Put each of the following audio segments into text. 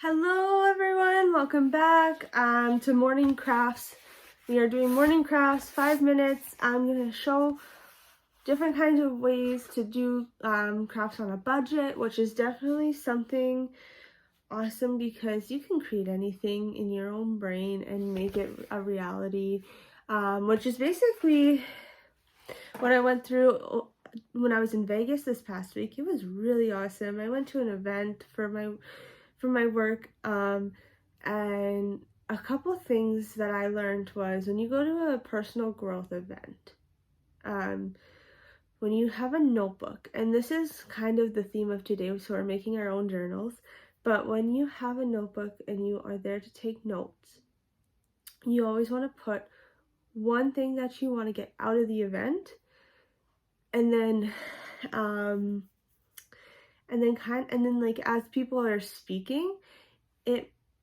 Hello everyone, welcome back to morning crafts. We are doing morning crafts, 5 minutes. I'm going to show different kinds of ways to do crafts on a budget, which is definitely something awesome because you can create anything in your own brain and make it a reality, which is basically what I went through when I was in Vegas this past week. It was really awesome. I went to an event for my work, and a couple things that I learned was when you go to a personal growth event, when you have a notebook, and this is kind of the theme of today, so we're making our own journals, but when you have a notebook and you are there to take notes, you always want to put one thing that you want to get out of the event, and then like as people are speaking,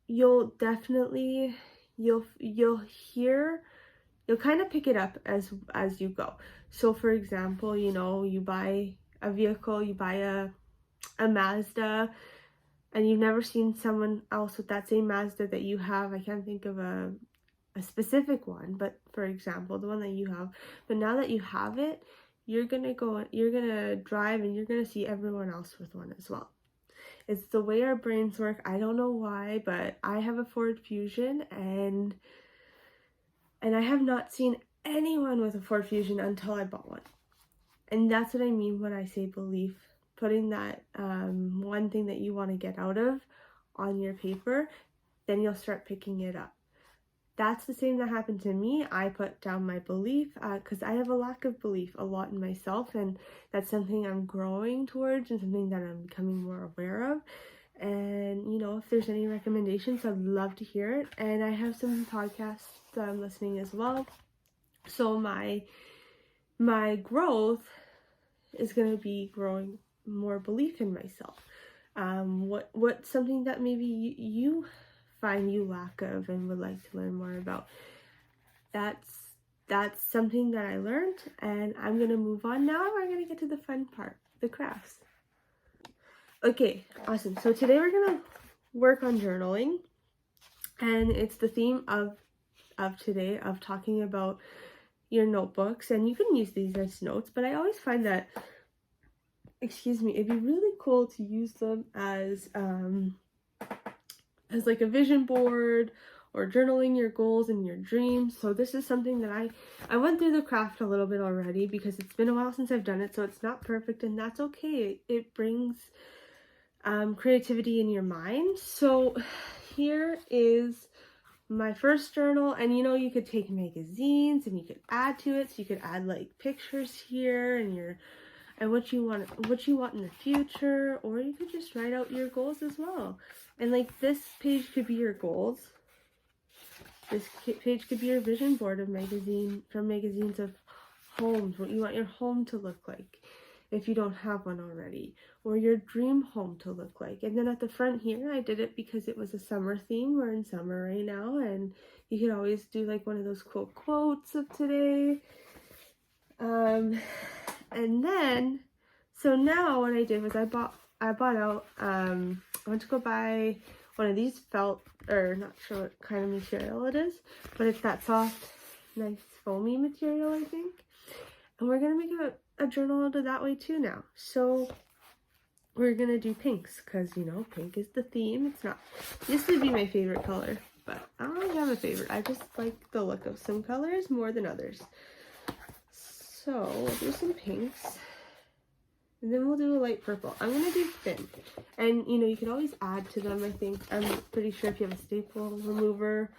you'll kind of pick it up as you go. So for example, you buy a vehicle, you buy a Mazda, and you've never seen someone else with that same Mazda that you have. I can't think of a specific one, but for example, the one that you have. But now that you have it, you're gonna drive and you're gonna see everyone else with one as well. It's the way our brains work. I don't know why, but I have a Ford Fusion, and I have not seen anyone with a Ford Fusion until I bought one. And that's what I mean when I say belief. Putting that one thing that you want to get out of on your paper, then you'll start picking it up. That's the same that happened to me. I put down my belief because I have a lack of belief a lot in myself, and that's something I'm growing towards and something that I'm becoming more aware of. And if there's any recommendations, I'd love to hear it. And I have some podcasts that I'm listening as well. So my growth is going to be growing more belief in myself. What's something that maybe you find you lack of and would like to learn more about? That's something that I learned, and I'm gonna move on now. We're gonna get to the fun part, the crafts. Okay, awesome. So today we're gonna work on journaling, and it's the theme of today, of talking about your notebooks, and you can use these as notes, but I always find that, it'd be really cool to use them as like a vision board, or journaling your goals and your dreams. So this is something that I went through the craft a little bit already because it's been a while since I've done it, so it's not perfect, and that's okay. It brings creativity in your mind. So here is my first journal, and you could take magazines and you could add to it. So you could add like pictures here and what you want in the future, or you could just write out your goals as well. And like this page could be your goals. This page could be your vision board of magazines of homes, what you want your home to look like if you don't have one already, or your dream home to look like. And then at the front here, I did it because it was a summer theme. We're in summer right now, and you could always do like one of those cool quotes of today. And then, so now what I did was I bought out, I went to go buy one of these felt, or not sure what kind of material it is, but it's that soft, nice foamy material, I think. And we're gonna make a journal out of that way too now. So we're gonna do pinks, because pink is the theme. It used to be my favorite color, but I don't really have a favorite. I just like the look of some colors more than others. So we'll do some pinks, and then we'll do a light purple. I'm gonna do thin, and you can always add to them. I think, I'm pretty sure if you have a staple remover.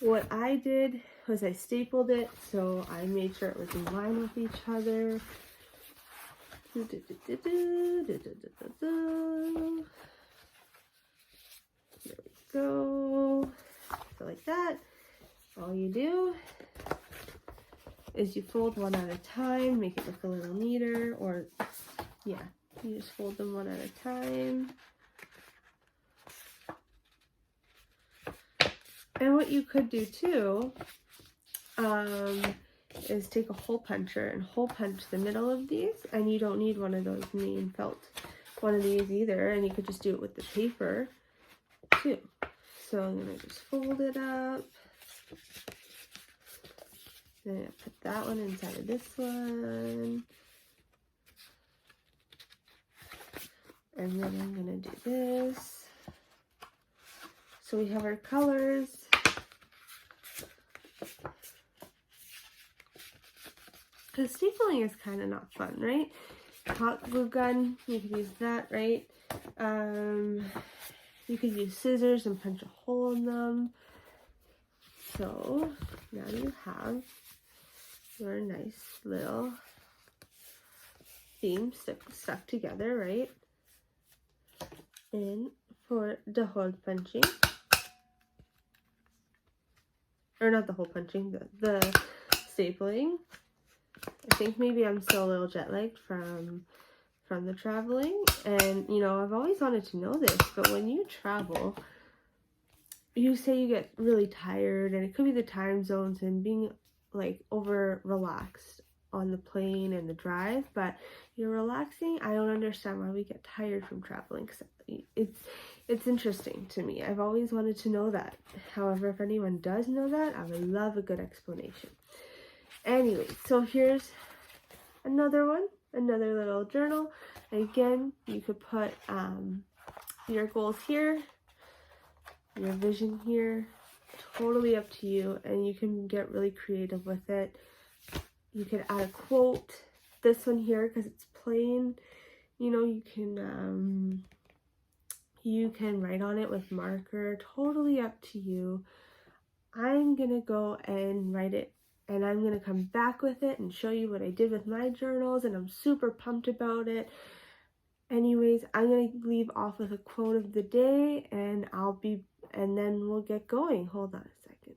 What I did was I stapled it, so I made sure it was in line with each other. There we go. So like that. All you do is you fold one at a time, make it look a little neater, or yeah, you just fold them one at a time. And what you could do too is take a hole puncher and hole punch the middle of these, and you don't need one of those mean felt one of these either, and you could just do it with the paper. too. So I'm going to just fold it up. Then I put that one inside of this one. And then I'm going to do this. So we have our colors. Because stapling is kind of not fun, right? Hot glue gun, you could use that, right? You could use scissors and punch a hole in them. So now you have your nice little theme stuck together, right? And for the hole punching, or not the hole punching, the stapling. I think maybe I'm still a little jet lagged from the traveling, and you know, I've always wanted to know this, but when you travel, you say you get really tired, and it could be the time zones and being like over relaxed on the plane and the drive, but you're relaxing. I don't understand why we get tired from traveling, because it's interesting to me. I've always wanted to know that. However, if anyone does know that, I would love a good explanation. Anyway, so here's another one, another little journal. Again, you could put your goals here, your vision here, totally up to you, and you can get really creative with it. You could add a quote, this one here, because it's plain, you know, you can write on it with marker, totally up to you. I'm gonna go and write it, and I'm gonna come back with it and show you what I did with my journals, and I'm super pumped about it. Anyways, I'm gonna leave off with a quote of the day, and then we'll get going. Hold on a second.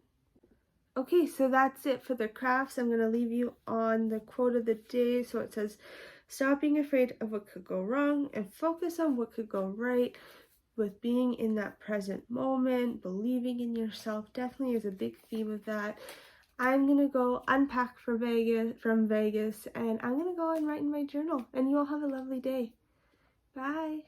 Okay, so that's it for the crafts. I'm gonna leave you on the quote of the day. So it says, stop being afraid of what could go wrong and focus on what could go right. With being in that present moment, believing in yourself definitely is a big theme of that. I'm gonna go unpack from Vegas, and I'm gonna go and write in my journal, and you all have a lovely day. Bye.